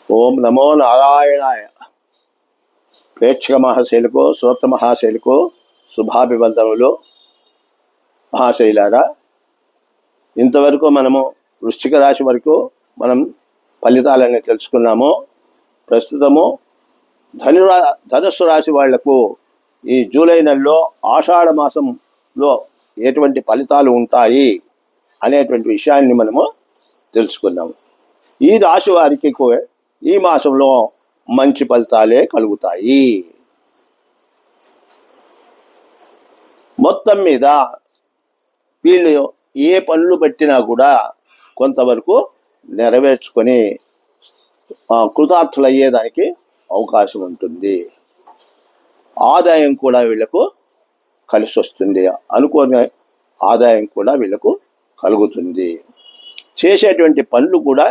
ఓం నమో నారాయణాయ. ప్రేక్షక మహాశైలకు, శ్రోత మహాశైలకు శుభాభివందనములు. మహాశైలారా, ఇంతవరకు మనము వృశ్చిక రాశి వరకు మనం ఫలితాలన్నీ తెలుసుకున్నాము. ప్రస్తుతము ధనుస్సు రాశి వాళ్లకు ఈ జూలై నెలలో ఆషాఢ మాసంలో ఎటువంటి ఫలితాలు ఉంటాయి అనేటువంటి విషయాన్ని మనము తెలుసుకున్నాము. ఈ రాశి వారికి ఈ మాసంలో మంచి ఫలితాలే కలుగుతాయి. మొత్తం మీద వీళ్ళు ఏ పనులు పెట్టినా కూడా కొంతవరకు నెరవేర్చుకొని కృతార్థులయ్యేదానికి అవకాశం ఉంటుంది. ఆదాయం కూడా వీళ్లకు కలిసి వస్తుంది. అనుకోని ఆదాయం కూడా వీళ్లకు కలుగుతుంది. చేసేటువంటి పనులు కూడా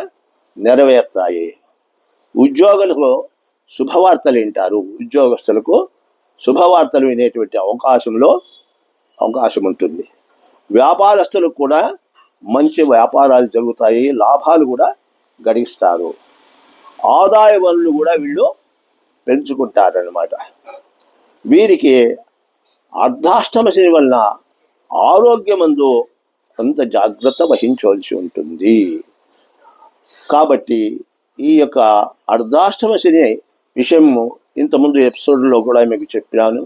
నెరవేరుతాయి. ఉద్యోగులకు శుభవార్తలు వింటారు. ఉద్యోగస్తులకు శుభవార్తలు వినేటువంటి అవకాశం ఉంటుంది. వ్యాపారస్తులకు కూడా మంచి వ్యాపారాలు జరుగుతాయి. లాభాలు కూడా గడిస్తారు. ఆదాయ వనరులు కూడా వీళ్ళు పెంచుకుంటారన్నమాట. వీరికి అర్ధాష్టమ శని వలన ఆరోగ్యమందు కొంత జాగ్రత్త వహించవలసి ఉంటుంది. కాబట్టి ఈ యొక్క అర్ధాష్టమ శని విషయము ఇంతకుముందు ఎపిసోడ్లో కూడా మీకు చెప్పినాను,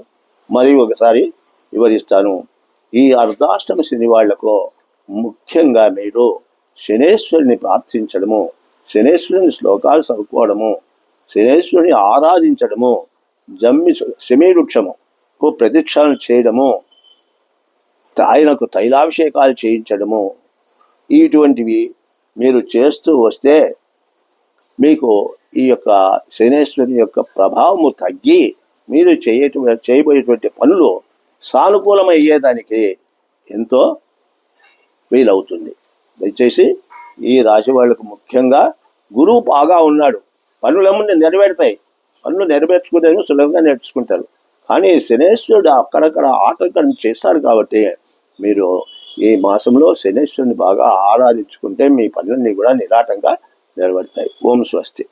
మరియు ఒకసారి వివరిస్తాను. ఈ అర్ధాష్టమ శని వాళ్లకు ముఖ్యంగా మీరు శనేశ్వరుని ప్రార్థించడము, శనేశ్వరుని శ్లోకాలు చదువుకోవడము, శనేశ్వరుని ఆరాధించడము, శమీ వృక్షము ప్రదక్షిణలు చేయడము, ఆయనకు తైలాభిషేకాలు చేయించడము, ఇటువంటివి మీరు చేస్తూ వస్తే మీకు ఈ యొక్క శనేశ్వరుని యొక్క ప్రభావము తగ్గి మీరు చేయబోయేటువంటి పనులు సానుకూలమయ్యేదానికి ఎంతో వీలవుతుంది. దయచేసి ఈ రాశి వాళ్ళకు ముఖ్యంగా గురువు బాగా ఉన్నాడు. పనులన్నీ నెరవేరుతాయి. పనులు నెరవేర్చుకుంటే సులభంగా నేర్చుకుంటారు. కానీ శనేశ్వరుడు అక్కడక్కడ ఆటంకం చేస్తాడు. కాబట్టి మీరు ఈ మాసంలో శనేశ్వరుని బాగా ఆరాధించుకుంటే మీ పనులన్నీ కూడా నిరాటంగా నెరవేరుతాయి. ఓం స్వస్తి.